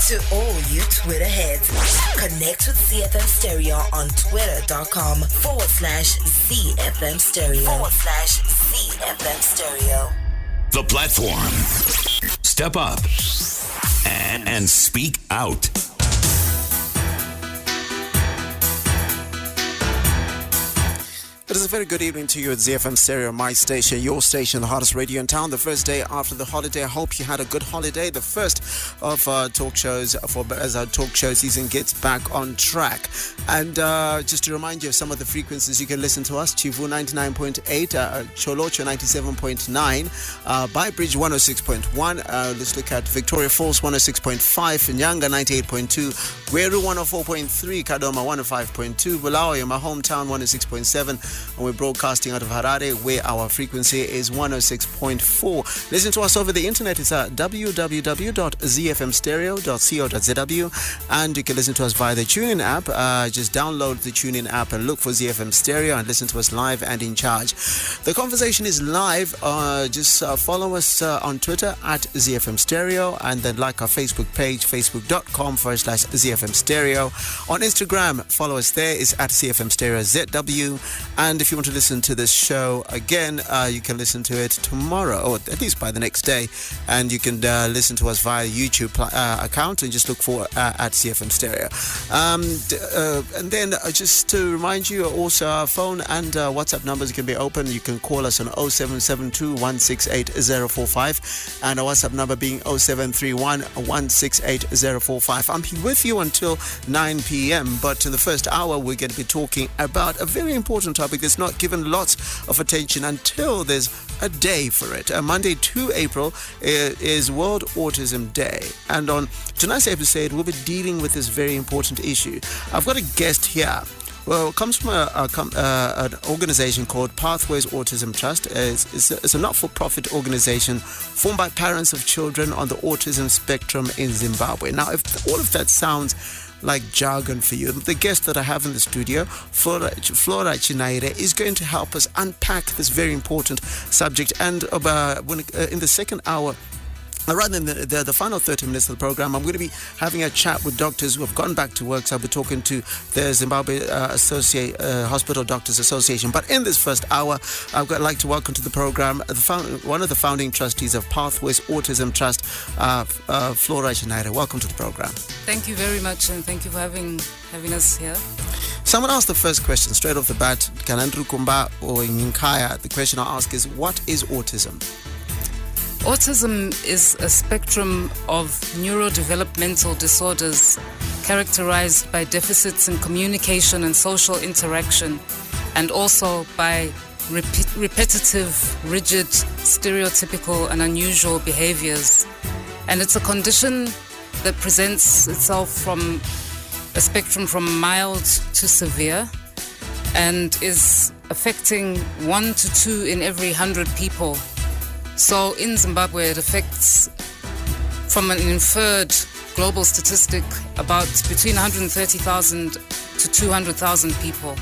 To all you Twitter heads, connect with ZFM Stereo on twitter.com/ZFM Stereo. /ZFM Stereo. The platform. Step up and speak out. It is a very good evening to you at ZFM Stereo, my station, your station, the hottest radio in town. The first day after the holiday. I hope you had a good holiday. The first of talk shows as our talk show season gets back on track. And just to remind you of some of the frequencies you can listen to us: Chivu 99.8, Cholocho 97.9, Bybridge 106.1. Let's look at Victoria Falls 106.5, Nyanga 98.2, Gweru 104.3, Kadoma 105.2, Bulawayo, my hometown 106.7. And we're broadcasting out of Harare, where our frequency is 106.4. Listen to us over the internet. It's at www.zfmstereo.co.zw, and you can listen to us via the TuneIn app. Just download the TuneIn app and look for ZFM Stereo and listen to us live and in charge. The conversation is live. Just follow us on Twitter at ZFM Stereo, and then like our Facebook page, facebook.com/ZFM Stereo. On Instagram, follow us there. It's at ZFM Stereo ZW. And if you want to listen to this show again, you can listen to it tomorrow, or at least by the next day. And you can listen to us via YouTube account and just look for at CFM Stereo. And then just to remind you, also our phone and WhatsApp numbers can be open. You can call us on 0772 168 045, and our WhatsApp number being 0731 168 045. I'm with you until 9 p.m. But in the first hour, we're going to be talking about a very important topic that's not given lots of attention until there's a day for it. Monday, 2 April is World Autism Day, and on tonight's episode we'll be dealing with this very important issue. I've got a guest here. Well, it comes from an organization called Pathways Autism Trust. It's a not-for-profit organization formed by parents of children on the autism spectrum in Zimbabwe. Now, if all of that sounds like jargon for you, the guest that I have in the studio, Flora Chinhaire, is going to help us unpack this very important subject. And in the second hour, rather than the final 30 minutes of the program, I'm going to be having a chat with doctors who have gone back to work. So I'll be talking to the Zimbabwe Hospital Doctors Association. But in this first hour, I'd like to welcome to the program one of the founding trustees of Pathways Autism Trust, Flora Chinhaire. Welcome to the program. Thank you very much, and thank you for having us here. Someone asked the first question straight off the bat, Kanandru Kumba or Nyinkaya. The question I ask is, what is autism? Autism is a spectrum of neurodevelopmental disorders characterized by deficits in communication and social interaction, and also by repetitive, rigid, stereotypical, and unusual behaviors. And it's a condition that presents itself from a spectrum from mild to severe, and is affecting 1 to 2 in every 100 people. So in Zimbabwe, it affects, from an inferred global statistic, about between 130,000 to 200,000 people.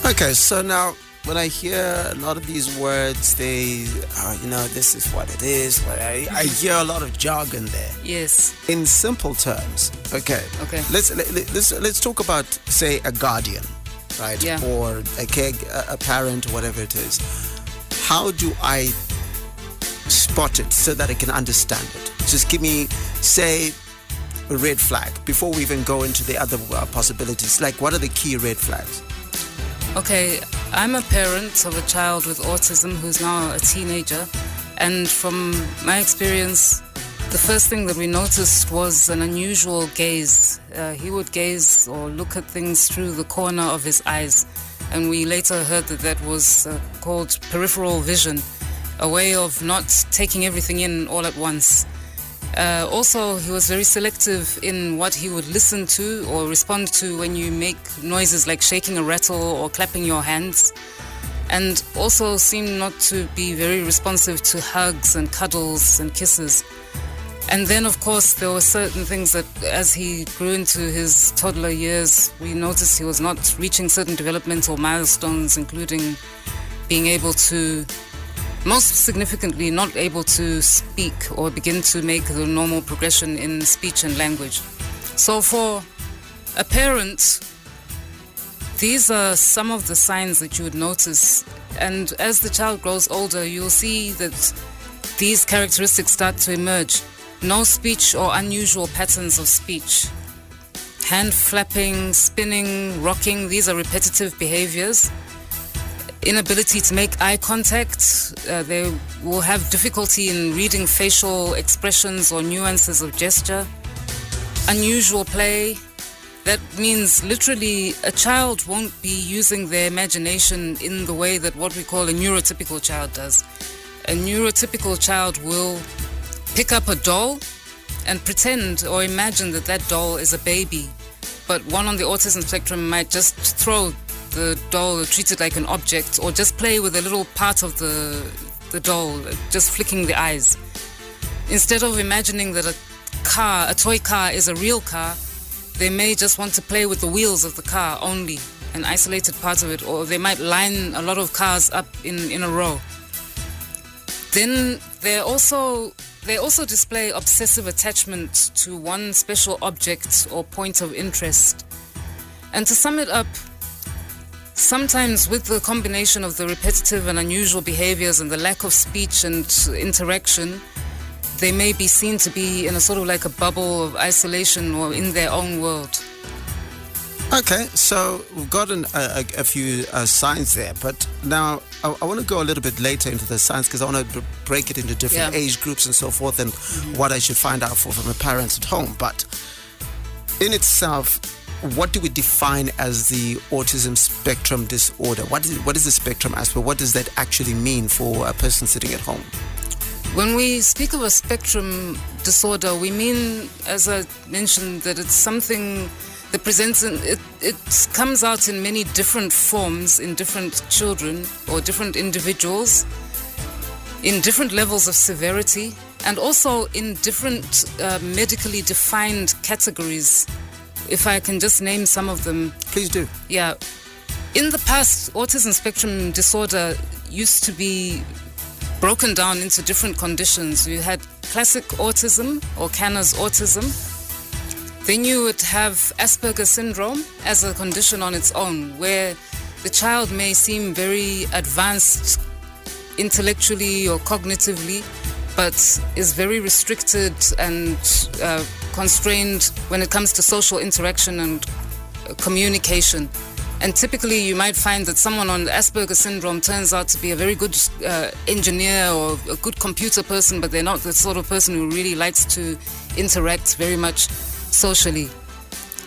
Okay, so now when I hear a lot of these words, this is what it is. I hear a lot of jargon there. Yes. In simple terms, okay. Let's talk about, say, a guardian, right? Yeah. Or a parent, whatever it is. How do I spot it so that I can understand it? Just give me, say, a red flag before we even go into the other possibilities. Like, what are the key red flags? Okay, I'm a parent of a child with autism who's now a teenager, and from my experience, the first thing that we noticed was an unusual gaze. He would gaze or look at things through the corner of his eyes, and we later heard that was called Peripheral Vision, a way of not taking everything in all at once. Also, he was very selective in what he would listen to or respond to when you make noises like shaking a rattle or clapping your hands, and also seemed not to be very responsive to hugs and cuddles and kisses. And then, of course, there were certain things that as he grew into his toddler years, we noticed he was not reaching certain developmental milestones, including being able to most significantly not able to speak or begin to make the normal progression in speech and language. So for a parent, these are some of the signs that you would notice. And as the child grows older, you'll see that these characteristics start to emerge. No speech or unusual patterns of speech. Hand flapping, spinning, rocking, these are repetitive behaviors. Inability to make eye contact. They will have difficulty in reading facial expressions or nuances of gesture. Unusual play. That means literally a child won't be using their imagination in the way that what we call a neurotypical child does. A neurotypical child will pick up a doll and pretend or imagine that that doll is a baby. But one on the autism spectrum might just throw the doll or treat it like an object, or just play with a little part of the doll, just flicking the eyes. Instead of imagining that a toy car is a real car, they may just want to play with the wheels of the car only, an isolated part of it, or they might line a lot of cars up in a row. Then they also display obsessive attachment to one special object or point of interest. And to sum it up, sometimes with the combination of the repetitive and unusual behaviors and the lack of speech and interaction, they may be seen to be in a sort of like a bubble of isolation or in their own world. Okay, so we've gotten a few signs there, but now I want to go a little bit later into the signs because I want to break it into different age groups and so forth, and what I should find out from a parent at home. But in itself, what do we define as the autism spectrum disorder? What is the spectrum aspect? What does that actually mean for a person sitting at home? When we speak of a spectrum disorder, we mean, as I mentioned, that it's something that presents it comes out in many different forms in different children or different individuals, in different levels of severity, and also in different medically defined categories. If I can just name some of them. Please do. Yeah. In the past, autism spectrum disorder used to be broken down into different conditions. You had classic autism or Kanner's autism. Then you would have Asperger Syndrome as a condition on its own, where the child may seem very advanced intellectually or cognitively, but is very restricted and constrained when it comes to social interaction and communication. And typically you might find that someone on Asperger syndrome turns out to be a very good engineer or a good computer person, but they're not the sort of person who really likes to interact very much socially.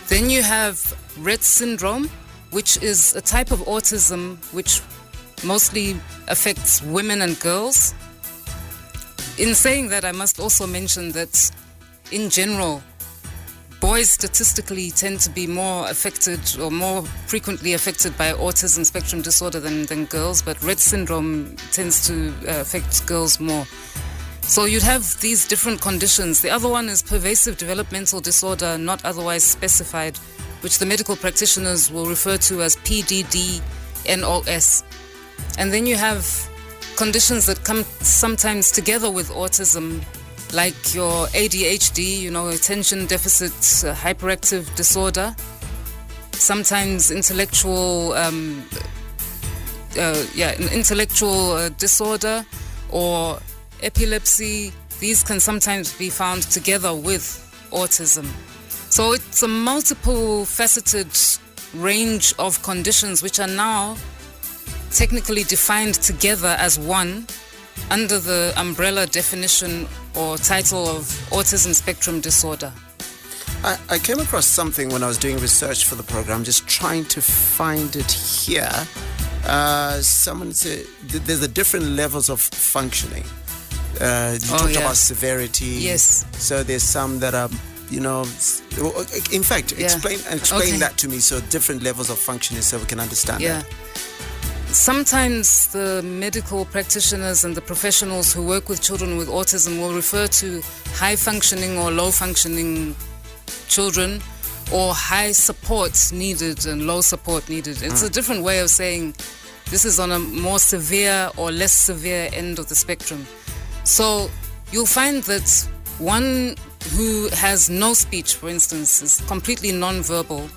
Then you have Rett syndrome, which is a type of autism which mostly affects women and girls. In saying that, I must also mention that in general, boys statistically tend to be more affected or more frequently affected by autism spectrum disorder than girls, but Rett syndrome tends to affect girls more. So you'd have these different conditions. The other one is pervasive developmental disorder, not otherwise specified, which the medical practitioners will refer to as PDD-NOS. And then you have conditions that come sometimes together with autism, like your ADHD, attention deficit hyperactive disorder, sometimes intellectual disorder or epilepsy. These can sometimes be found together with autism. So it's a multiple faceted range of conditions which are now technically defined together as one under the umbrella definition or title of autism spectrum disorder. I came across something when I was doing research for the program, just trying to find it here. Someone said there's the different levels of functioning. You talked about severity. Yes. So there's some that are, in fact, explain that to me. So different levels of functioning so we can understand that. Sometimes the medical practitioners and the professionals who work with children with autism will refer to high functioning or low functioning children, or high support needed and low support needed. It's a different way of saying This is on a more severe or less severe end of the spectrum. So you'll find that one who has no speech, for instance, is completely non-verbal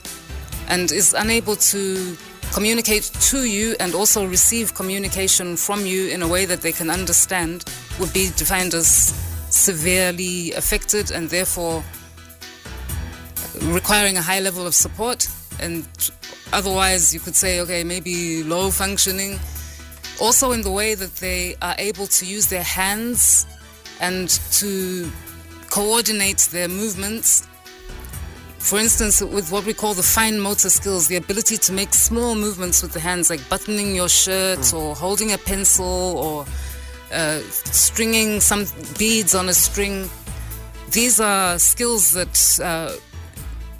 and is unable to communicate to you and also receive communication from you in a way that they can understand, would be defined as severely affected and therefore requiring a high level of support. And otherwise you could say, okay, maybe low functioning. Also in the way that they are able to use their hands and to coordinate their movements. For instance, with what we call the fine motor skills, the ability to make small movements with the hands, like buttoning your shirt or holding a pencil or stringing some beads on a string. These are skills that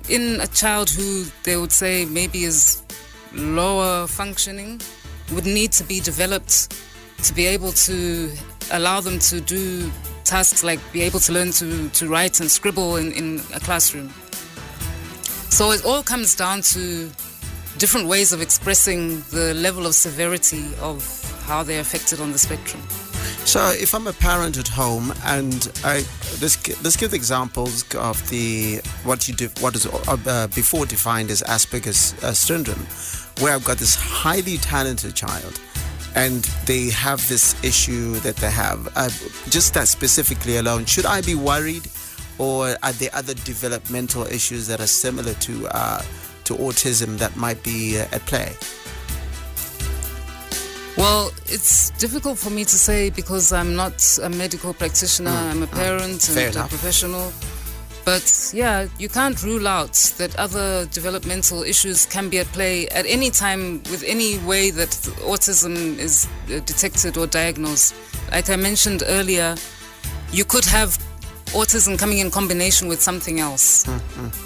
in a child who they would say maybe is lower functioning would need to be developed to be able to allow them to do tasks like be able to learn to write and scribble in a classroom. So it all comes down to different ways of expressing the level of severity of how they're affected on the spectrum. So if I'm a parent at home and let's give examples of what is before defined as Asperger's Syndrome, where I've got this highly talented child and they have this issue that they have. Just that specifically alone, should I be worried, or are there other developmental issues that are similar to autism that might be at play? Well, it's difficult for me to say because I'm not a medical practitioner. I'm a parent and a professional. But yeah, you can't rule out that other developmental issues can be at play at any time with any way that autism is detected or diagnosed. Like I mentioned earlier, you could have autism coming in combination with something else.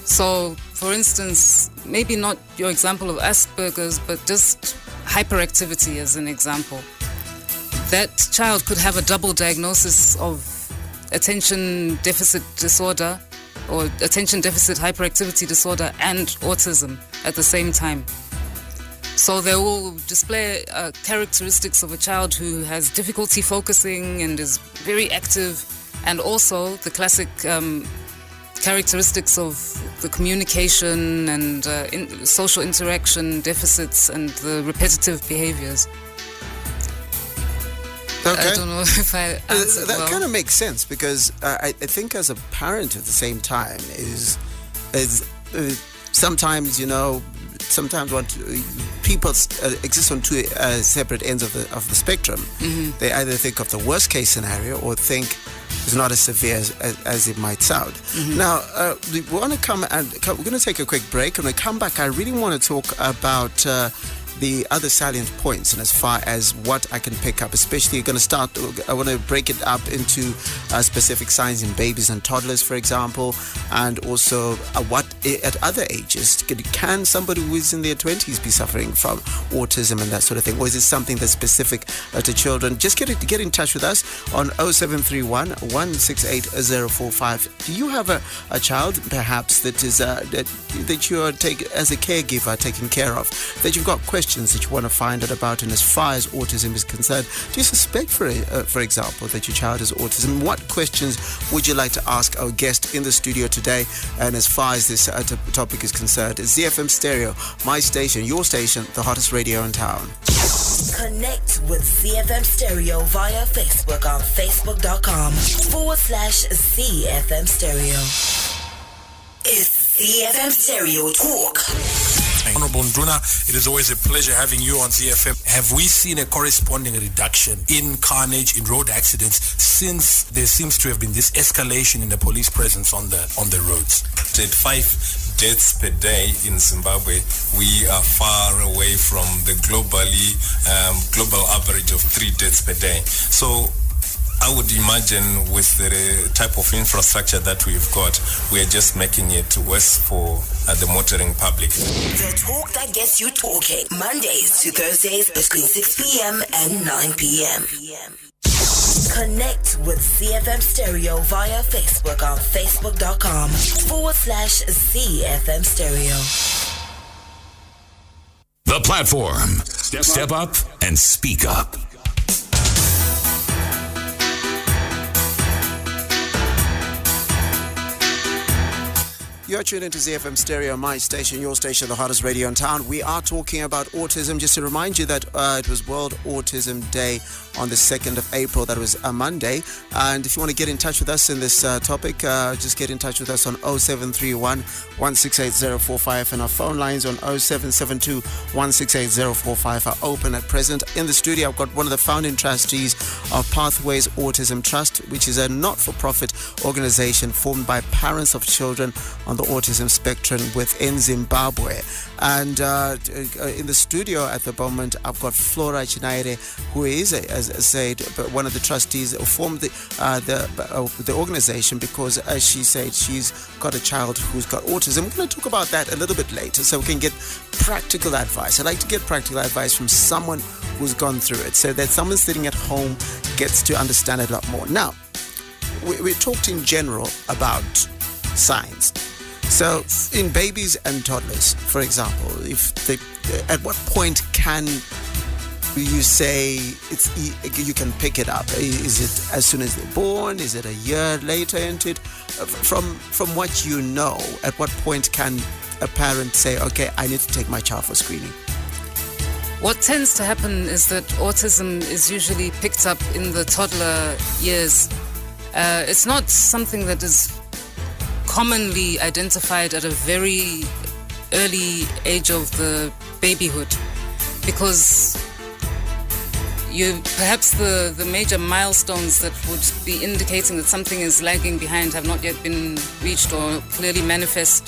So, for instance, maybe not your example of Asperger's, but just hyperactivity as an example. That child could have a double diagnosis of attention deficit disorder or attention deficit hyperactivity disorder and autism at the same time. So they will display characteristics of a child who has difficulty focusing and is very active, and also the classic characteristics of the communication and social interaction deficits and the repetitive behaviors. Okay. I don't know if I answered that well. kind of makes sense, because I think as a parent at the same time is sometimes, sometimes what people exist on two separate ends of the spectrum. They either think of the worst case scenario or think it's not as severe as it might sound. Now, we want to we're going to take a quick break, and when we come back, I really want to talk about the other salient points, and as far as what I can pick up, especially I want to break it up into specific signs in babies and toddlers, for example, and also what at other ages can somebody who is in their 20s be suffering from autism and that sort of thing, or is it something that's specific to children? Just get in touch with us on 0731 168 045. Do you have a child perhaps that is that you are as a caregiver taking care of, that you've got questions that you want to find out about, and as far as autism is concerned, do you suspect, for example, that your child has autism? What questions would you like to ask our guest in the studio today? And as far as this topic is concerned, it's ZFM Stereo, my station, your station, the hottest radio in town. Connect with ZFM Stereo via Facebook on facebook.com/ZFM Stereo. It's ZFM Stereo Talk. Honorable Nduna, it is always a pleasure having you on ZFM. Have we seen a corresponding reduction in carnage, in road accidents, since there seems to have been this escalation in the police presence on the roads? At 5 deaths per day in Zimbabwe, we are far away from the global average of 3 deaths per day. So I would imagine with the type of infrastructure that we've got, we are just making it worse for the motoring public. The talk that gets you talking. Mondays to Thursdays between 6 p.m. and 9 p.m. Connect with ZFM Stereo via Facebook on facebook.com/ZFM Stereo. The The platform. Step up and speak up. You're tuned into ZFM Stereo, my station, your station, the hottest radio in town. We are talking about autism. Just to remind you that it was World Autism Day on the 2nd of April. That was a Monday. And if you want to get in touch with us in this topic, just get in touch with us on 0731 168045. And our phone lines on 0772 168045 are open at present. In the studio, I've got one of the founding trustees of Pathways Autism Trust, which is a not-for-profit organization formed by parents of children on the autism spectrum within Zimbabwe. And in the studio at the moment, I've got Flora Chinhaire, who is, as I said, one of the trustees who formed the organization because, as she said, she's got a child who's got autism. We're going to talk about that a little bit later so we can get practical advice. I like to get practical advice from someone who's gone through it so that someone sitting at home gets to understand it a lot more. Now, we talked in general about signs. So in babies and toddlers, for example, at what point can you say you can pick it up? Is it as soon as they're born? Is it a year later into it? From what you know, at what point can a parent say, okay, I need to take my child for screening? What tends to happen is that autism is usually picked up in the toddler years. It's not something that is commonly identified at a very early age of the babyhood, because perhaps the major milestones that would be indicating that something is lagging behind have not yet been reached or clearly manifest.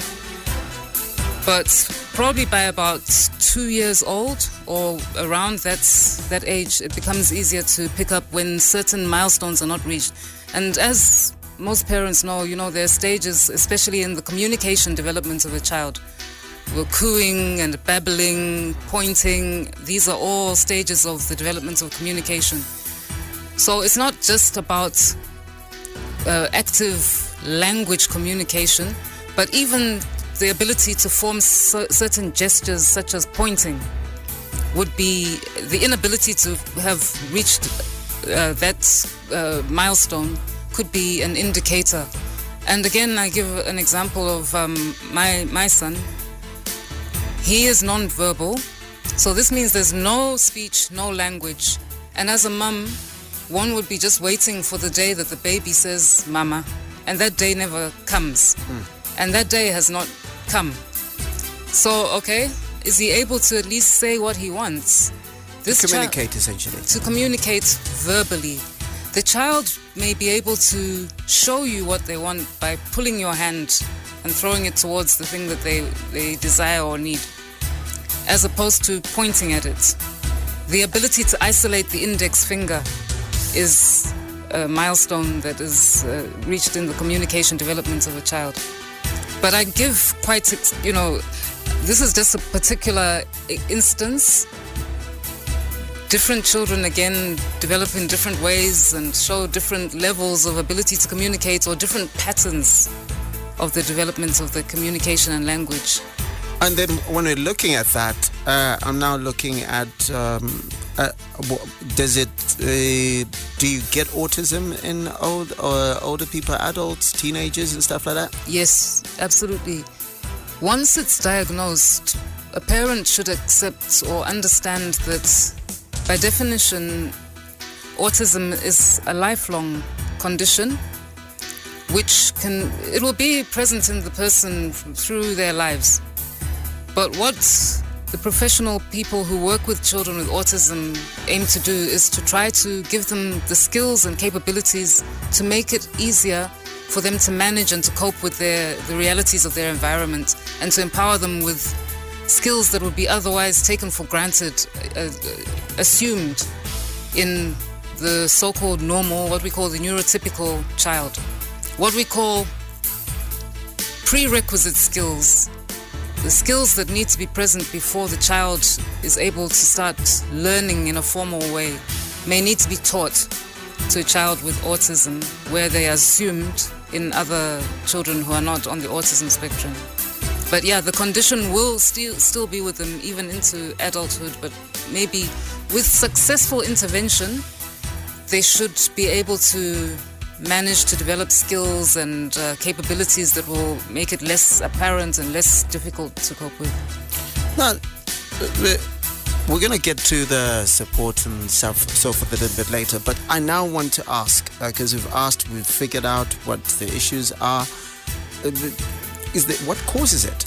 But probably by about 2 years old or around that age, it becomes easier to pick up when certain milestones are not reached. And as most parents know, there are stages, especially in the communication development of a child. We're cooing and babbling, pointing. These are all stages of the development of communication. So it's not just about active language communication, but even the ability to form certain gestures, such as pointing, would be the inability to have reached that milestone could be an indicator. And again, I give an example of my son. He is non-verbal, so this means there's no speech, no language. And as a mum, one would be just waiting for the day that the baby says mama, and that day never comes. And that day has not come. So, okay, is he able to at least say what he wants? Communicate, essentially. To communicate verbally. The child may be able to show you what they want by pulling your hand and throwing it towards the thing that they desire or need, as opposed to pointing at it. The ability to isolate the index finger is a milestone that is reached in the communication development of a child. But I give this is just a particular instance. Different children, again, develop in different ways and show different levels of ability to communicate or different patterns of the development of the communication and language. And then when we're looking at that, I'm now looking at, do you get autism in older people, adults, teenagers and stuff like that? Yes, absolutely. Once it's diagnosed, a parent should accept or understand that by definition, autism is a lifelong condition it will be present in the person through their lives. But what the professional people who work with children with autism aim to do is to try to give them the skills and capabilities to make it easier for them to manage and to cope with the realities of their environment, and to empower them with skills that would be otherwise taken for granted, assumed in the so-called normal, what we call the neurotypical child. What we call prerequisite skills, the skills that need to be present before the child is able to start learning in a formal way, may need to be taught to a child with autism, where they are assumed in other children who are not on the autism spectrum. But yeah, the condition will still be with them even into adulthood, but maybe with successful intervention, they should be able to manage to develop skills and capabilities that will make it less apparent and less difficult to cope with. Now, we're going to get to the support and so forth a little bit later, but I now want to ask, because we've figured out what the issues are. What causes it?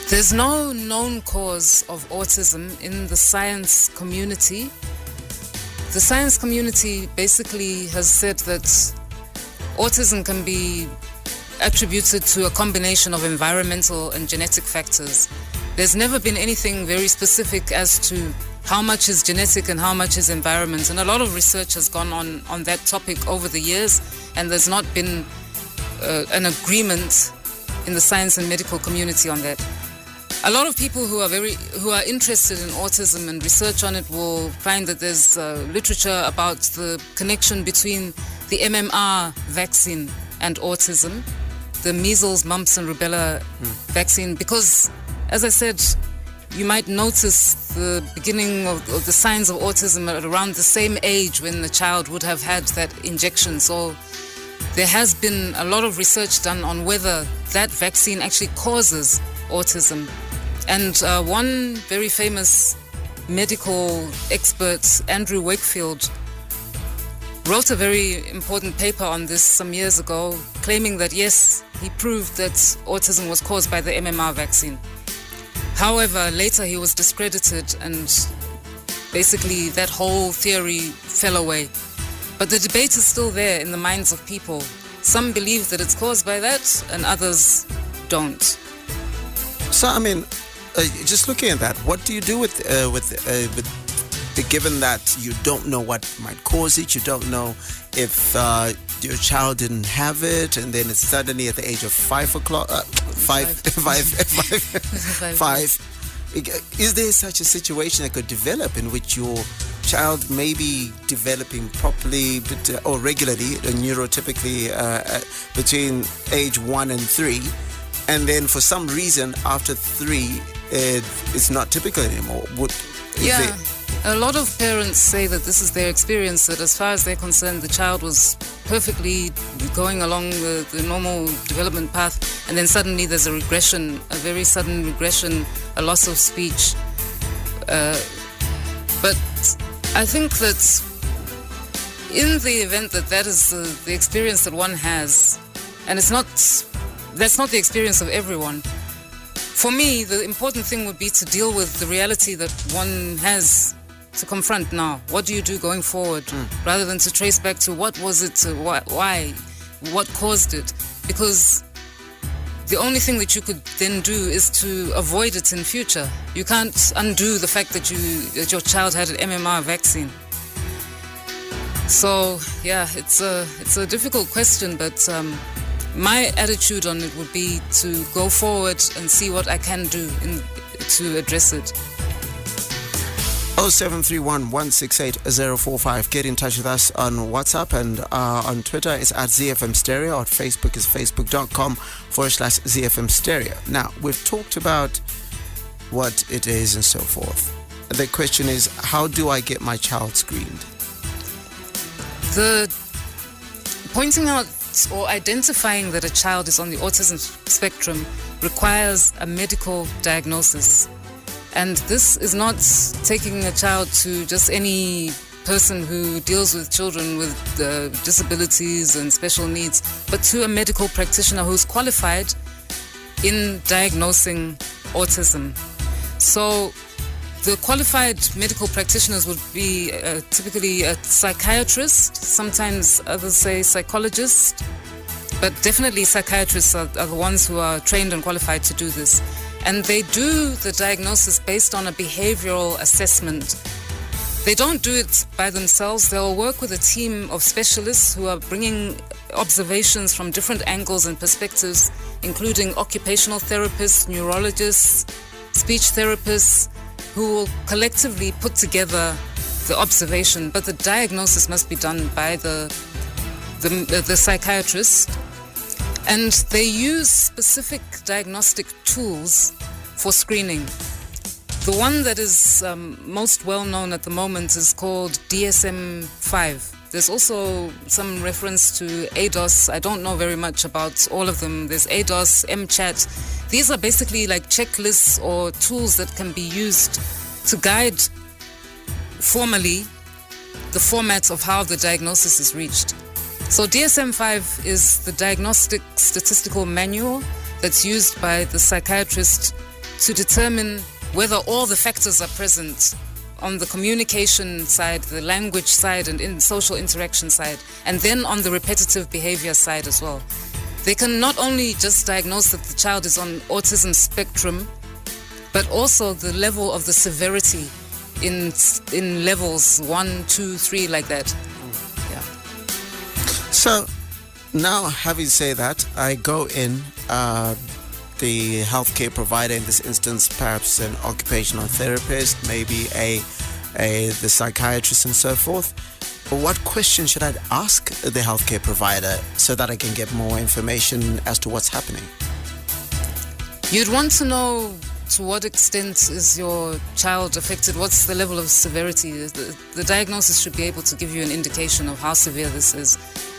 There's no known cause of autism in the science community. The science community basically has said that autism can be attributed to a combination of environmental and genetic factors. There's never been anything very specific as to how much is genetic and how much is environment. And a lot of research has gone on that topic over the years, and there's not been an agreement in the science and medical community on that. A lot of people who are interested in autism and research on it will find that there's literature about the connection between the MMR vaccine and autism, the measles, mumps and rubella vaccine, because, as I said, you might notice the beginning of the signs of autism at around the same age when the child would have had that injection. So there has been a lot of research done on whether that vaccine actually causes autism. And one very famous medical expert, Andrew Wakefield, wrote a very important paper on this some years ago, claiming that yes, he proved that autism was caused by the MMR vaccine. However, later he was discredited and basically that whole theory fell away. But the debate is still there in the minds of people. Some believe that it's caused by that and others don't. So, I mean, just looking at that, what do you do with given that you don't know what might cause it, you don't know if your child didn't have it, and then it's suddenly at the age of 5 o'clock, is there such a situation that could develop in which your child may be developing properly or regularly, neurotypically, between age 1 and 3, and then for some reason after 3 it's not typical anymore? A lot of parents say that this is their experience, that as far as they're concerned, the child was perfectly going along the normal development path, and then suddenly there's a regression, a very sudden regression, a loss of speech. But I think that in the event that that is the experience that one has, and that's not the experience of everyone. For me, the important thing would be to deal with the reality that one has to confront now. What do you do going forward? Rather than to trace back to what was it, why, what caused it. Because the only thing that you could then do is to avoid it in future. You can't undo the fact that your child had an MMR vaccine. So, yeah, it's a difficult question, but my attitude on it would be to go forward and see what I can do to address it. 0731 168 045. Get in touch with us on WhatsApp, and on Twitter it's at ZFM Stereo. On Facebook is facebook.com/ZFM Stereo. Now, we've talked about what it is and so forth. The question is, how do I get my child screened? The pointing out or identifying that a child is on the autism spectrum requires a medical diagnosis. And this is not taking a child to just any person who deals with children with disabilities and special needs, but to a medical practitioner who's qualified in diagnosing autism. So the qualified medical practitioners would be typically a psychiatrist, sometimes others say psychologist, but definitely psychiatrists are the ones who are trained and qualified to do this. And they do the diagnosis based on a behavioral assessment. They don't do it by themselves. They'll work with a team of specialists who are bringing observations from different angles and perspectives, including occupational therapists, neurologists, speech therapists, who will collectively put together the observation. But the diagnosis must be done by the psychiatrist. And they use specific diagnostic tools for screening. The one that is most well known at the moment is called DSM-5. There's also some reference to ADOS. I don't know very much about all of them. There's ADOS, MCHAT. These are basically like checklists or tools that can be used to guide formally the format of how the diagnosis is reached. So DSM-5 is the diagnostic statistical manual that's used by the psychiatrist to determine whether all the factors are present on the communication side, the language side, and in social interaction side, and then on the repetitive behavior side as well. They can not only just diagnose that the child is on autism spectrum, but also the level of the severity in levels 1, 2, 3, like that. Yeah. So now, having said that, I go in, the healthcare provider, in this instance, perhaps an occupational therapist, maybe the psychiatrist and so forth. What question should I ask the healthcare provider so that I can get more information as to what's happening? You'd want to know to what extent is your child affected, what's the level of severity. The diagnosis should be able to give you an indication of how severe this is.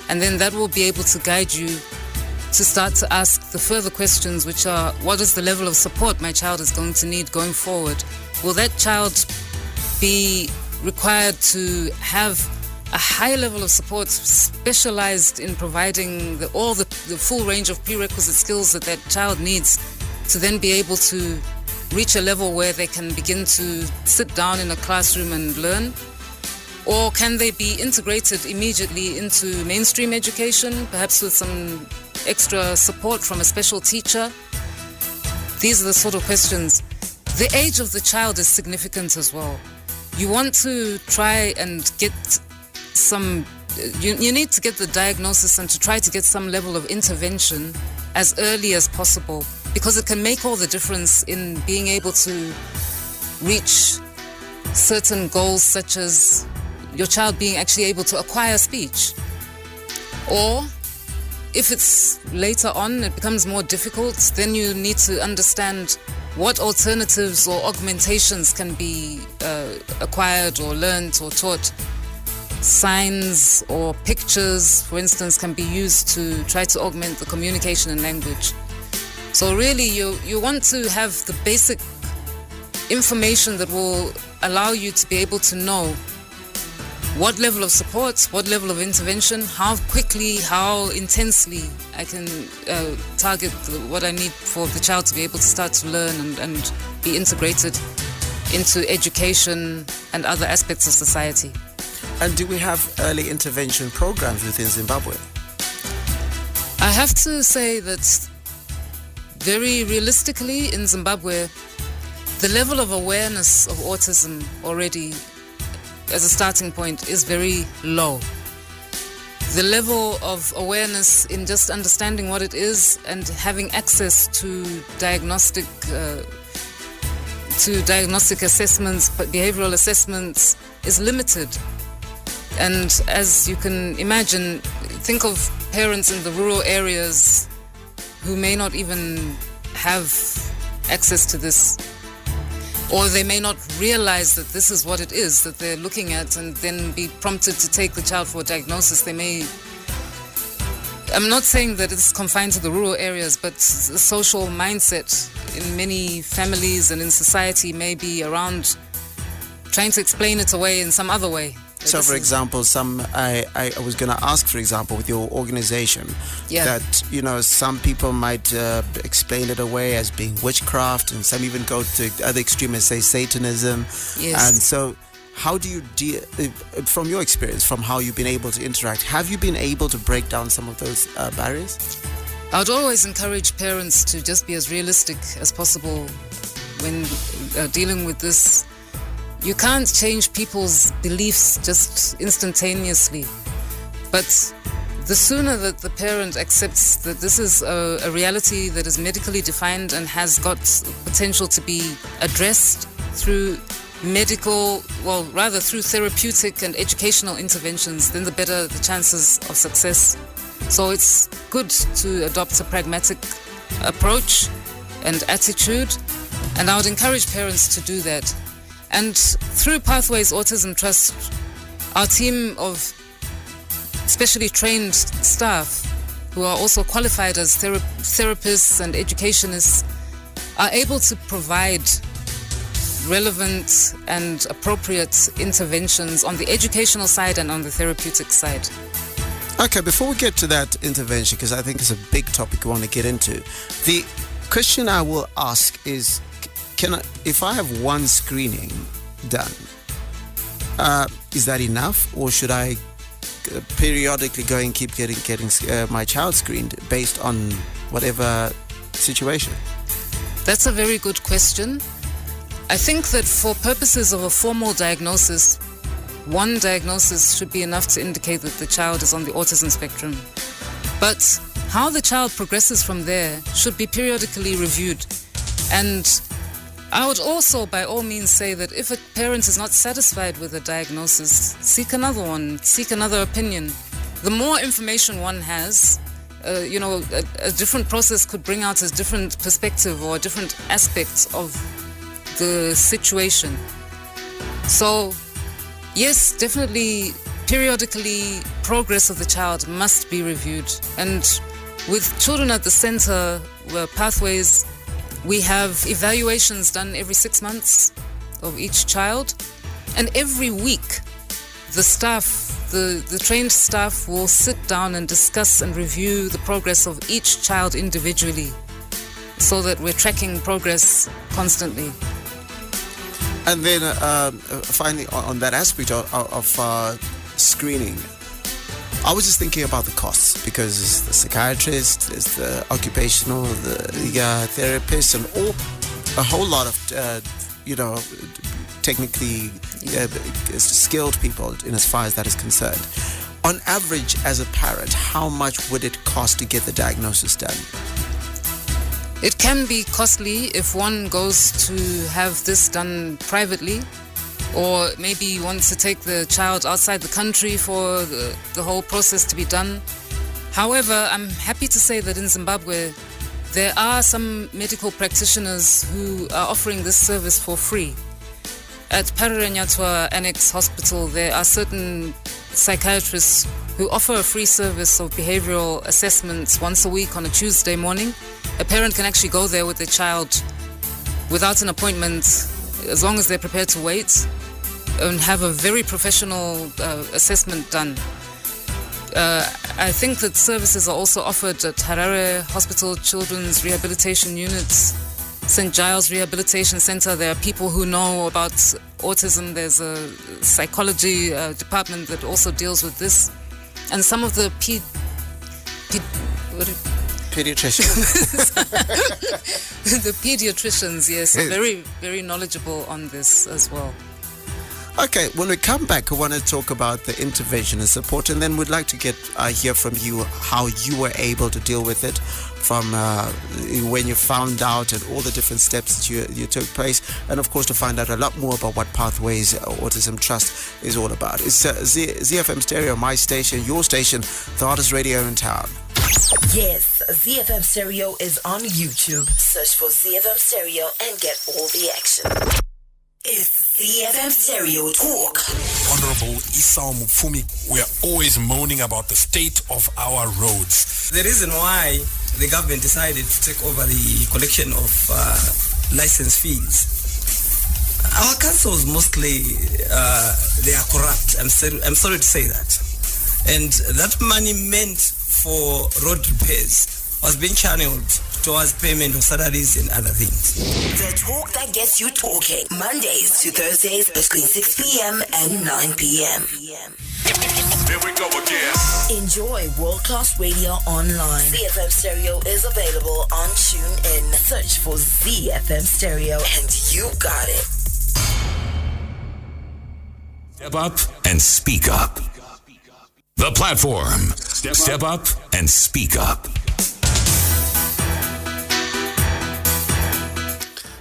And then that will be able to guide you to start to ask the further questions, which are, what is the level of support my child is going to need going forward? Will that child be required to have a high level of support specialized in providing the full range of prerequisite skills that child needs to then be able to reach a level where they can begin to sit down in a classroom and learn? Or can they be integrated immediately into mainstream education, perhaps with some extra support from a special teacher? These are the sort of questions. The age of the child is significant as well. You want to try and get you need to get the diagnosis and to try to get some level of intervention as early as possible, because it can make all the difference in being able to reach certain goals, such as your child being actually able to acquire speech. Or if it's later on, it becomes more difficult, then you need to understand what alternatives or augmentations can be acquired or learned or taught. Signs or pictures, for instance, can be used to try to augment the communication and language. So really, you want to have the basic information that will allow you to be able to know what level of support, what level of intervention, how quickly, how intensely I can target what I need for the child to be able to start to learn and be integrated into education and other aspects of society. And do we have early intervention programs within Zimbabwe? I have to say that very realistically in Zimbabwe, the level of awareness of autism already as a starting point is very low. The level of awareness in just understanding what it is and having access to diagnostic assessments, behavioral assessments, is limited. And as you can imagine, think of parents in the rural areas who may not even have access to this, or they may not realize that this is what it is that they're looking at, and then be prompted to take the child for a diagnosis. I'm not saying that it's confined to the rural areas, but the social mindset in many families and in society may be around trying to explain it away in some other way. So, for example, I was going to ask, for example, with your organization, that, some people might explain it away as being witchcraft, and some even go to the other extreme and say Satanism. Yes. And so how do you deal, from your experience, from how you've been able to interact, have you been able to break down some of those barriers? I would always encourage parents to just be as realistic as possible when dealing with this. You can't change people's beliefs just instantaneously. But the sooner that the parent accepts that this is a reality that is medically defined and has got potential to be addressed through through therapeutic and educational interventions, then the better the chances of success. So it's good to adopt a pragmatic approach and attitude, and I would encourage parents to do that. And through Pathways Autism Trust, our team of specially trained staff who are also qualified as therapists and educationists are able to provide relevant and appropriate interventions on the educational side and on the therapeutic side. Okay, before we get to that intervention, because I think it's a big topic we want to get into, the question I will ask is, if I have one screening done, is that enough, or should I periodically go and keep getting my child screened based on whatever situation? That's a very good question. I think that for purposes of a formal diagnosis, one diagnosis should be enough to indicate that the child is on the autism spectrum. But how the child progresses from there should be periodically reviewed. And I would also, by all means, say that if a parent is not satisfied with a diagnosis, seek another one, seek another opinion. The more information one has, a different process could bring out a different perspective or a different aspect of the situation. So, yes, definitely, periodically, progress of the child must be reviewed. And with children at the center, Pathways, we have evaluations done every 6 months of each child. And every week, the staff, the trained staff will sit down and discuss and review the progress of each child individually so that we're tracking progress constantly. And then finally, on that aspect of screening, I was just thinking about the costs, because there's the psychiatrist, there's the occupational, the therapist, and a whole lot of, technically skilled people in as far as that is concerned. On average, as a parent, how much would it cost to get the diagnosis done? It can be costly if one goes to have this done privately, or maybe wants to take the child outside the country for the whole process to be done. However, I'm happy to say that in Zimbabwe, there are some medical practitioners who are offering this service for free. At Peripheral Annex Hospital, there are certain psychiatrists who offer a free service of behavioral assessments once a week on a Tuesday morning. A parent can actually go there with their child without an appointment, as long as they're prepared to wait, and have a very professional assessment done. I think that services are also offered at Harare Hospital Children's Rehabilitation Units, St. Giles Rehabilitation Center. There are people who know about autism. There's a psychology department that also deals with this. And some of the pediatricians. The pediatricians, yes, are very, very knowledgeable on this as well. Okay, when we come back, we want to talk about the intervention and support, and then we'd like to hear from you how you were able to deal with it, from when you found out and all the different steps that you took place, and of course to find out a lot more about what Pathways Autism Trust is all about. It's ZFM Stereo, my station, your station, the hottest radio in town. Yes, ZFM Stereo is on YouTube. Search for ZFM Stereo and get all the action. It's ZFM Stereo Talk. Honorable Esau Mufumi, we are always moaning about the state of our roads. The reason why the government decided to take over the collection of license fees, our councils mostly, they are corrupt. I'm sorry to say that. And that money meant for road repairs was being channeled towards payment of salaries and other things. The talk that gets you talking. Mondays to Thursdays between 6 p.m. and 9 p.m. Here we go again. Enjoy world-class radio online. ZFM Stereo is available on TuneIn. Search for ZFM Stereo and you got it. Step up and speak up. The platform. Step up and speak up.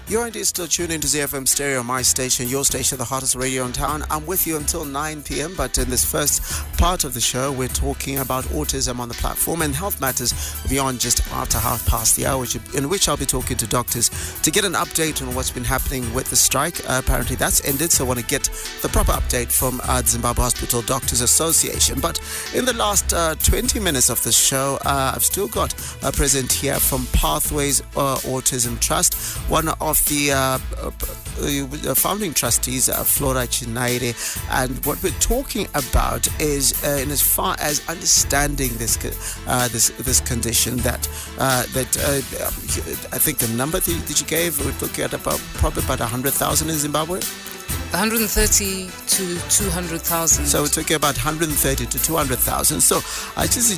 You're indeed still tuned into ZFM Stereo, my station, your station, the hottest radio in town. I'm with you until 9 p.m. But in this first part of the show, we're talking about autism on the platform and health matters beyond just after 5:30, in which I'll be talking to doctors to get an update on what's been happening with the strike. Apparently that's ended, so I want to get the proper update from the Zimbabwe Hospital Doctors Association. But in the last 20 minutes of the show, I've still got a present here from Pathways Autism Trust, one of the founding trustees, Flora Chinhaire, and what we're talking about is in as far as understanding this condition that I think the number that you gave, we're looking at probably about 100,000 in Zimbabwe. 130 to 200,000. So we're talking about 130 to 200,000. So I just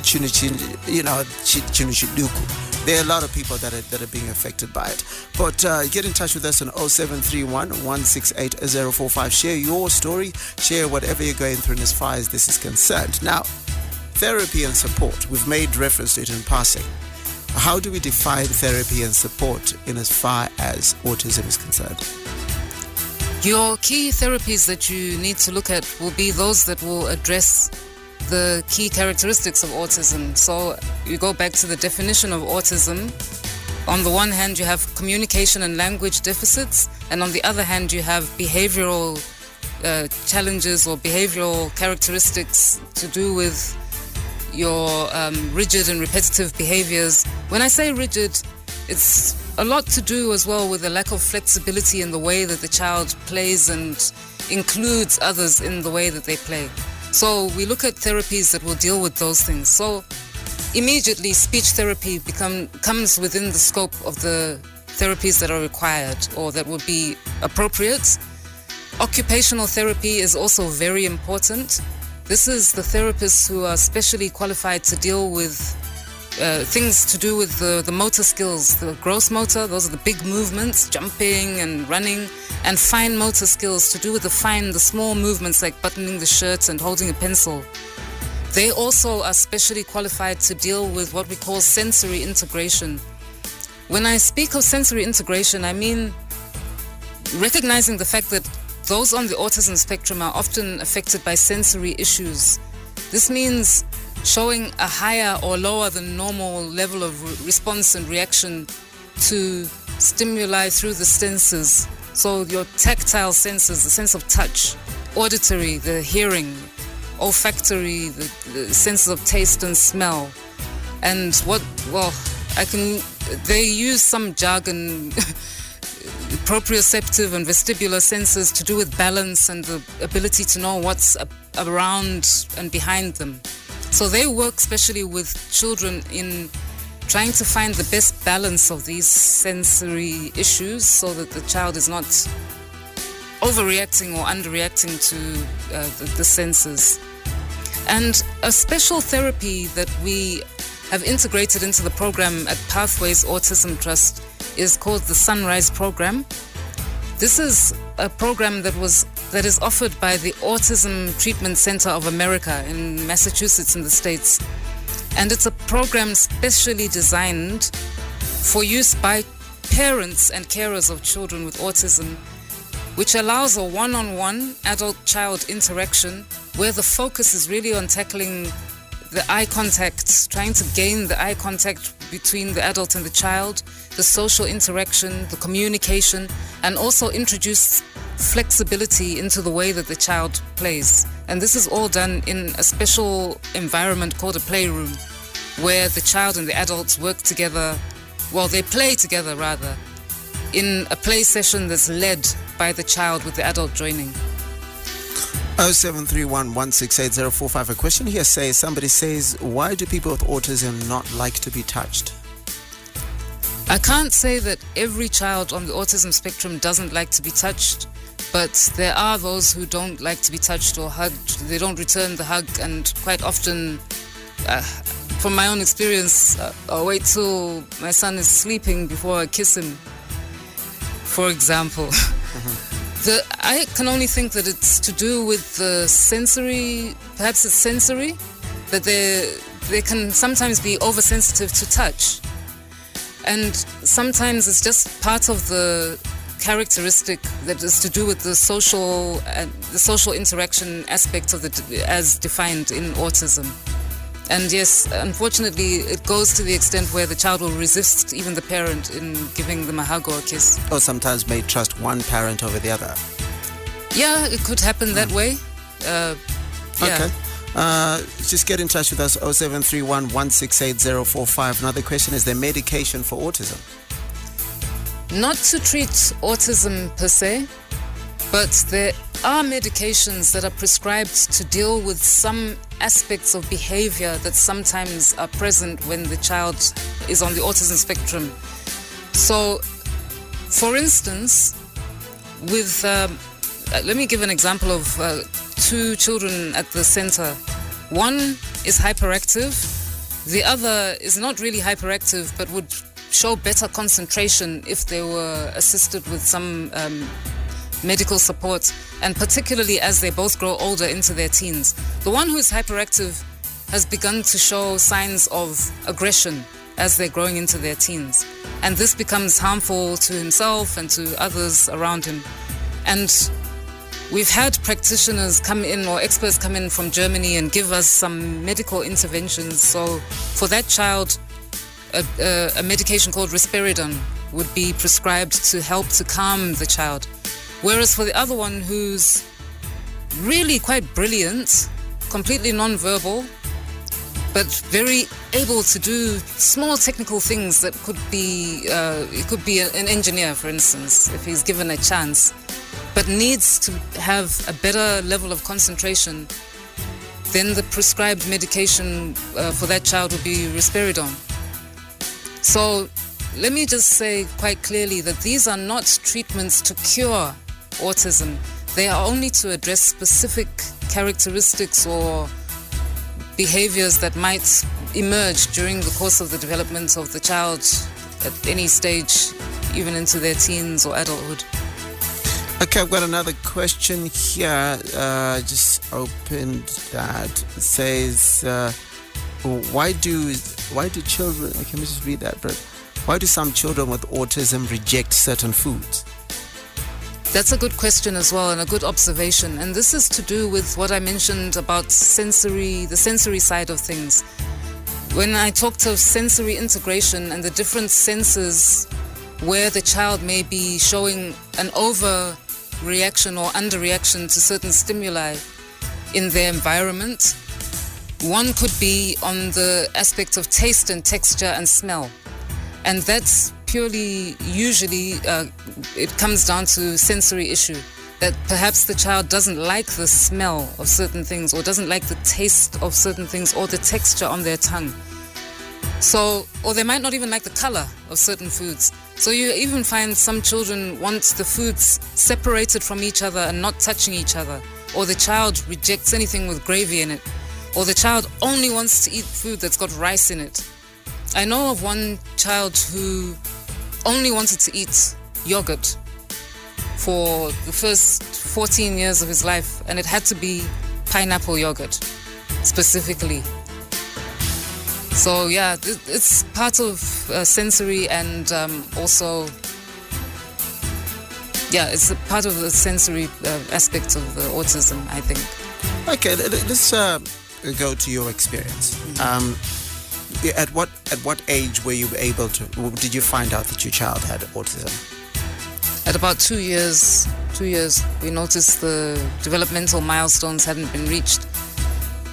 there are a lot of people that are being affected by it. But get in touch with us on 0731 168 045. Share your story, share whatever you're going through as far as this is concerned. Now, therapy and support. We've made reference to it in passing. How do we define therapy and support in as far as autism is concerned? Your key therapies that you need to look at will be those that will address the key characteristics of autism. So you go back to the definition of autism. On the one hand, you have communication and language deficits, and on the other hand, you have behavioral challenges or behavioral characteristics to do with your rigid and repetitive behaviors. When I say rigid, it's a lot to do as well with the lack of flexibility in the way that the child plays and includes others in the way that they play. So we look at therapies that will deal with those things. So immediately speech therapy comes within the scope of the therapies that are required or that would be appropriate. Occupational therapy is also very important. This is the therapists who are specially qualified to deal with things to do with the motor skills, the gross motor, those are the big movements, jumping and running, and fine motor skills to do with the small movements like buttoning the shirt and holding a pencil. They also are specially qualified to deal with what we call sensory integration. When I speak of sensory integration, I mean recognizing the fact that those on the autism spectrum are often affected by sensory issues. This means showing a higher or lower than normal level of response and reaction to stimuli through the senses. So your tactile senses, the sense of touch, auditory, the hearing, olfactory, the senses of taste and smell. And they use some jargon, proprioceptive and vestibular senses to do with balance and the ability to know what's around and behind them. So they work especially with children in trying to find the best balance of these sensory issues so that the child is not overreacting or underreacting to the senses. And a special therapy that we have integrated into the program at Pathways Autism Trust is called the Sunrise Program. This is a program that is offered by the Autism Treatment Center of America in Massachusetts in the States. And it's a program specially designed for use by parents and carers of children with autism, which allows a one-on-one adult-child interaction where the focus is really on tackling the eye contact, trying to gain the eye contact between the adult and the child, the social interaction, the communication, and also introduce flexibility into the way that the child plays. And this is all done in a special environment called a playroom, where the child and the adults work together, they play together rather, in a play session that's led by the child with the adult joining. 0731 168 045. A question here says, somebody says, why do people with autism not like to be touched? I can't say that every child on the autism spectrum doesn't like to be touched, but there are those who don't like to be touched or hugged. They don't return the hug, and quite often, from my own experience, I'll wait till my son is sleeping before I kiss him, for example. I can only think that it's to do with the sensory, perhaps it's sensory, that they can sometimes be oversensitive to touch. And sometimes it's just part of the characteristic that is to do with the social interaction aspect of as defined in autism. And yes, unfortunately, it goes to the extent where the child will resist even the parent in giving them a hug or a kiss. Or sometimes may trust one parent over the other. Yeah, it could happen that way. Yeah. Okay. Just get in touch with us, 0731 168 Another question, is there medication for autism? Not to treat autism per se, but there are medications that are prescribed to deal with some aspects of behavior that sometimes are present when the child is on the autism spectrum. So, for instance, with let me give an example of 2 children at the center. One is hyperactive, the other is not really hyperactive but would show better concentration if they were assisted with some medical support, and particularly as they both grow older into their teens. The one who is hyperactive has begun to show signs of aggression as they're growing into their teens, and this becomes harmful to himself and to others around him. And we've had practitioners come in or experts come in from Germany and give us some medical interventions. So for that child, a medication called risperidone would be prescribed to help to calm the child. Whereas for the other one, who's really quite brilliant, completely non-verbal, but very able to do small technical things that could be, it could be an engineer, for instance, if he's given a chance, but needs to have a better level of concentration, then the prescribed medication for that child would be risperidone. So let me just say quite clearly that these are not treatments to cure autism. They are only to address specific characteristics or behaviors that might emerge during the course of the development of the child at any stage, even into their teens or adulthood. Okay, I've got another question here. Just opened that. It says, why do children? Okay, let me just read that. But why do some children with autism reject certain foods? That's a good question as well, and a good observation. And this is to do with what I mentioned about the sensory side of things. When I talked of sensory integration and the different senses where the child may be showing an overreaction or underreaction to certain stimuli in their environment, one could be on the aspect of taste and texture and smell. And that's purely, usually, it comes down to sensory issue, that perhaps the child doesn't like the smell of certain things or doesn't like the taste of certain things or the texture on their tongue. So, or they might not even like the color of certain foods. So you even find some children want the foods separated from each other and not touching each other, or the child rejects anything with gravy in it, or the child only wants to eat food that's got rice in it. I know of one child who only wanted to eat yogurt for the first 14 years of his life, and it had to be pineapple yogurt specifically. So yeah, it's part of sensory, and also, yeah, it's a part of the sensory aspect of the autism, I think. Okay, let's go to your experience. At what age were you able to? Did you find out that your child had autism? At about 2 years, we noticed the developmental milestones hadn't been reached,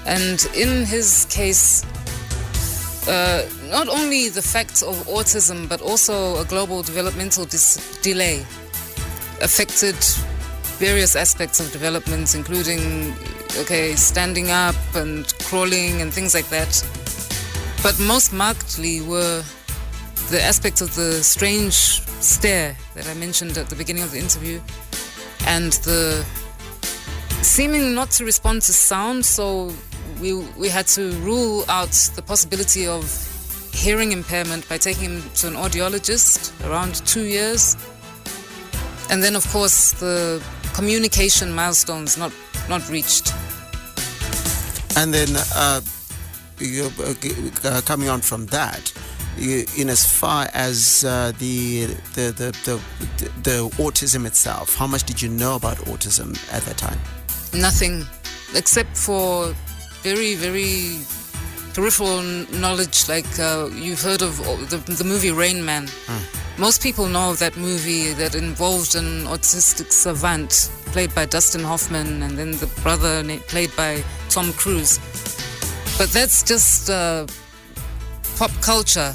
and in his case, not only the fact of autism, but also a global developmental delay affected various aspects of development, including standing up and crawling and things like that. But most markedly were the aspects of the strange stare that I mentioned at the beginning of the interview, and the seeming not to respond to sound. So we had to rule out the possibility of hearing impairment by taking him to an audiologist around 2 years. And then, of course, the communication milestones not reached. And then, coming on from that, in as far as the autism itself, how much did you know about autism at that time? Nothing, except for very, very peripheral knowledge, like you've heard of the movie Rain Man. Most people know of that movie that involved an autistic savant played by Dustin Hoffman, and then the brother played by Tom Cruise. But that's just pop culture.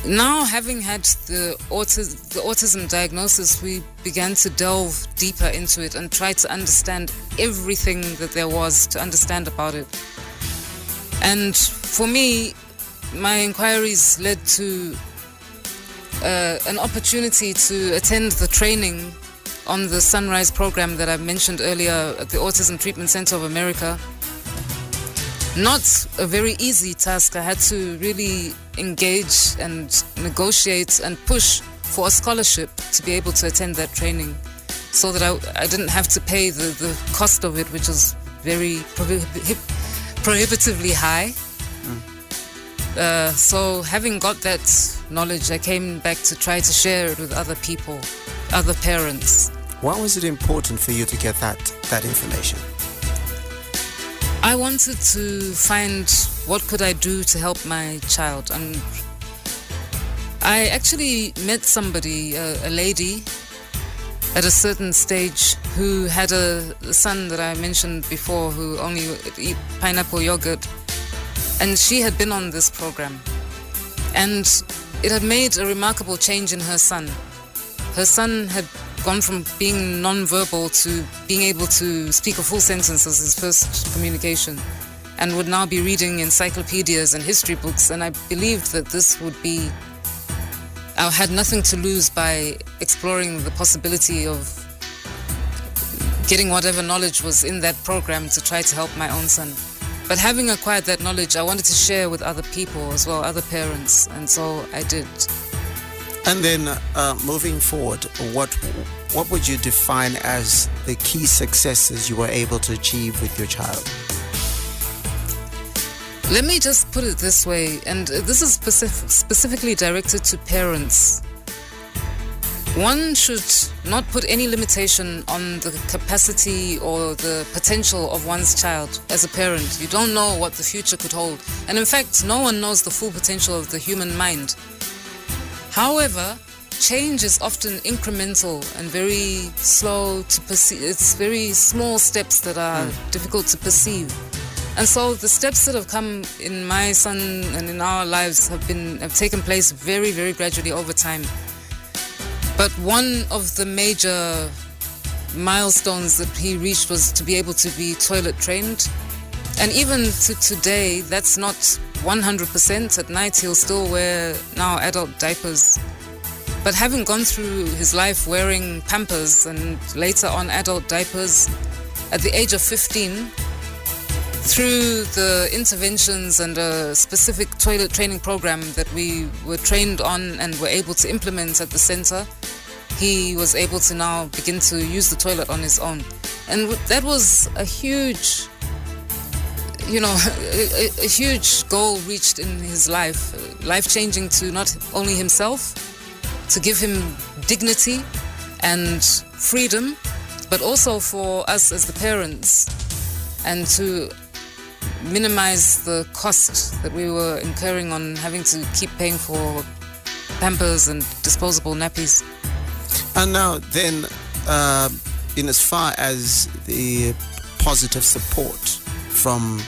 Now, having had the autism diagnosis, we began to delve deeper into it and try to understand everything that there was to understand about it. And for me, my inquiries led to an opportunity to attend the training on the Sunrise program that I mentioned earlier at the Autism Treatment Center of America. Not a very easy task. I had to really engage and negotiate and push for a scholarship to be able to attend that training, so that I didn't have to pay the cost of it, which is very prohibitively high. So having got that knowledge, I came back to try to share it with other people, other parents. Why was it important for you to get that information? I wanted to find what could I do to help my child. And I actually met somebody, a lady, at a certain stage who had a son that I mentioned before who only eat pineapple yogurt. And she had been on this program. And it had made a remarkable change in her son. Her son had gone from being non-verbal to being able to speak a full sentence as his first communication, and would now be reading encyclopedias and history books. And I believed that this would be, I had nothing to lose by exploring the possibility of getting whatever knowledge was in that program to try to help my own son. But having acquired that knowledge, I wanted to share with other people as well, other parents, and so I did. And then moving forward, what would you define as the key successes you were able to achieve with your child? Let me just put it this way, and this is specifically directed to parents. One should not put any limitation on the capacity or the potential of one's child as a parent. You don't know what the future could hold. And in fact, no one knows the full potential of the human mind. However, change is often incremental and very slow to perceive. It's very small steps that are difficult to perceive. And so the steps that have come in my son and in our lives have taken place very, very gradually over time. But one of the major milestones that he reached was to be able to be toilet trained. And even to today, that's not 100%. At night, he'll still wear now adult diapers. But having gone through his life wearing Pampers and later on adult diapers, at the age of 15, through the interventions and a specific toilet training program that we were trained on and were able to implement at the center, he was able to now begin to use the toilet on his own. And that was a huge, a huge goal reached in his life, life-changing to not only himself, to give him dignity and freedom, but also for us as the parents, and to minimize the cost that we were incurring on having to keep paying for Pampers and disposable nappies. And now then, in as far as the positive support from,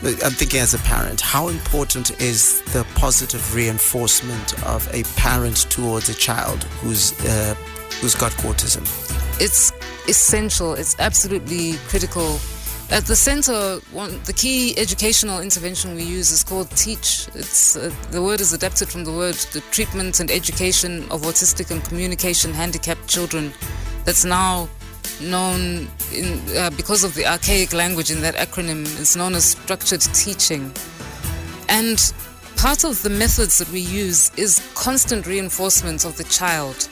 I'm thinking as a parent, how important is the positive reinforcement of a parent towards a child who's got autism? It's essential. It's absolutely critical. At the center, the key educational intervention we use is called TEACH. The word is adapted from the treatment and education of autistic and communication handicapped children. That's now known because of the archaic language in that acronym. It's known as structured teaching. And part of the methods that we use is constant reinforcement of the child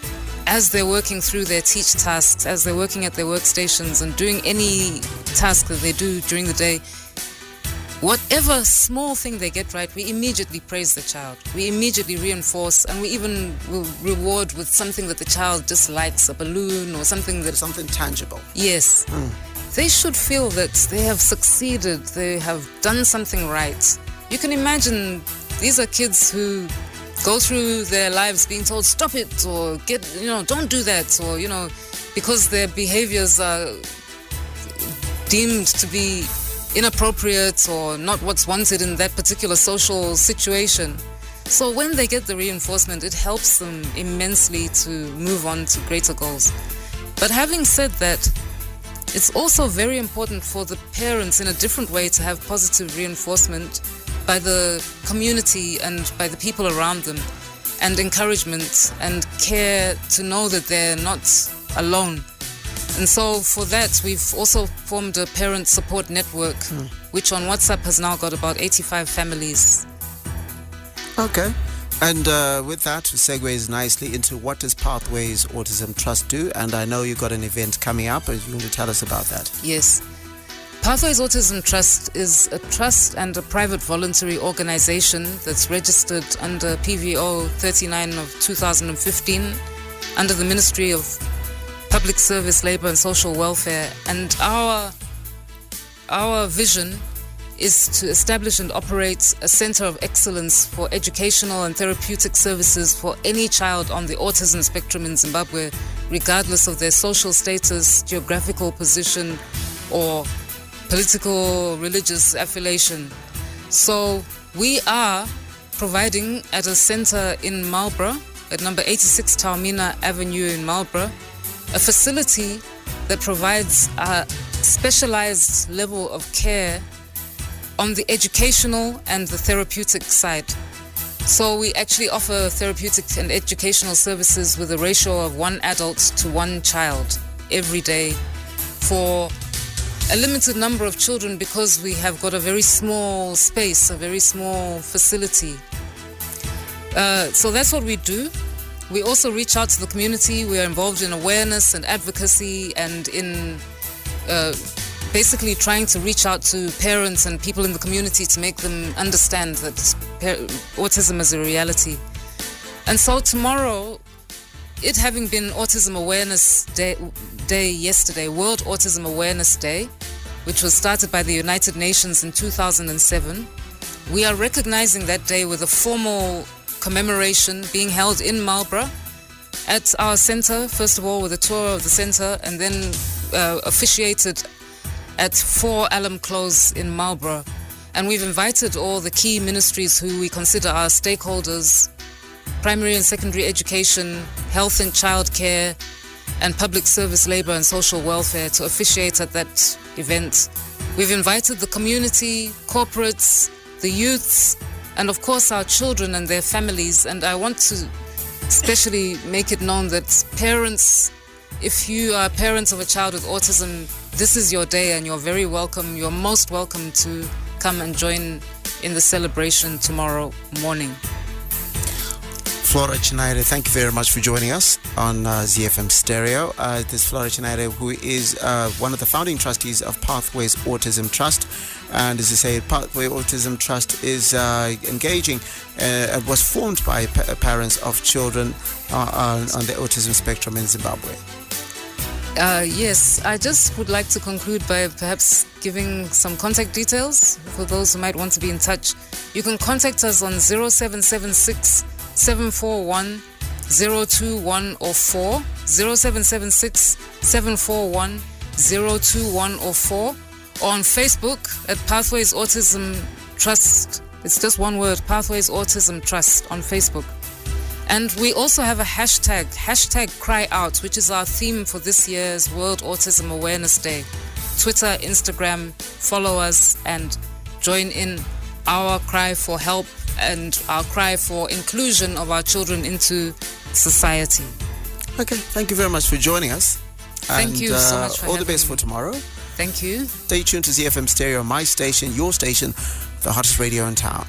as they're working through their teach tasks, as they're working at their workstations and doing any task that they do during the day. whatever small thing they get right, we immediately praise the child. We immediately reinforce, and we even will reward with something that the child dislikes, a balloon or something tangible. Yes. They should feel that they have succeeded, they have done something right. You can imagine these are kids who go through their lives being told, stop it, or don't do that, or, because their behaviors are deemed to be inappropriate or not what's wanted in that particular social situation. So when they get the reinforcement, it helps them immensely to move on to greater goals. But having said that, it's also very important for the parents in a different way to have positive reinforcement by the community and by the people around them, and encouragement and care to know that they're not alone. And so for that, we've also formed a parent support network, which on WhatsApp has now got about 85 families. Okay. And with that, segues nicely into what does Pathways Autism Trust do? And I know you've got an event coming up. Are you going to tell us about that? Yes. Pathways Autism Trust is a trust and a private voluntary organization that's registered under PVO 39 of 2015 under the Ministry of Public Service, Labour and Social Welfare. And our vision is to establish and operate a center of excellence for educational and therapeutic services for any child on the autism spectrum in Zimbabwe, regardless of their social status, geographical position, or political, religious affiliation. So we are providing at a center in Marlborough, at number 86 Taumina Avenue in Marlborough, a facility that provides a specialized level of care on the educational and the therapeutic side. So we actually offer therapeutic and educational services with a ratio of 1 adult to 1 child every day for a limited number of children, because we have got a very small space, a very small facility. So that's what we do. We also reach out to the community. We are involved in awareness and advocacy and in basically trying to reach out to parents and people in the community to make them understand that autism is a reality. And so tomorrow, it having been Autism Awareness Day yesterday, World Autism Awareness Day, which was started by the United Nations in 2007, we are recognizing that day with a formal commemoration being held in Marlborough at our center, first of all with a tour of the center, and then officiated at 4 Alum Close in Marlborough. And we've invited all the key ministries who we consider our stakeholders: primary and secondary education, health and childcare, and public service, labour and social welfare, to officiate at that event. We've invited the community, corporates, the youths, and of course our children and their families. And I want to especially make it known that parents, if you are parents of a child with autism, this is your day and you're very welcome. You're most welcome to come and join in the celebration tomorrow morning. Flora Chinhaire, thank you very much for joining us on ZFM Stereo. This is Flora Chinhaire, who is one of the founding trustees of Pathways Autism Trust. And as I say, Pathways Autism Trust is engaging, was formed by parents of children on the autism spectrum in Zimbabwe. Yes, I just would like to conclude by perhaps giving some contact details for those who might want to be in touch. You can contact us on 0776 741 021 or 4, 0776 741 021 or 4, or on Facebook at Pathways Autism Trust. It's just one word, Pathways Autism Trust on Facebook. And we also have a hashtag Cry Out, which is our theme for this year's World Autism Awareness Day. Twitter, Instagram, follow us and join in our cry for help and our cry for inclusion of our children into society. Okay, thank you very much for joining us. Thank you so much for all the best having for tomorrow. Thank you. Stay tuned to ZFM Stereo, my station, your station, the hottest radio in town.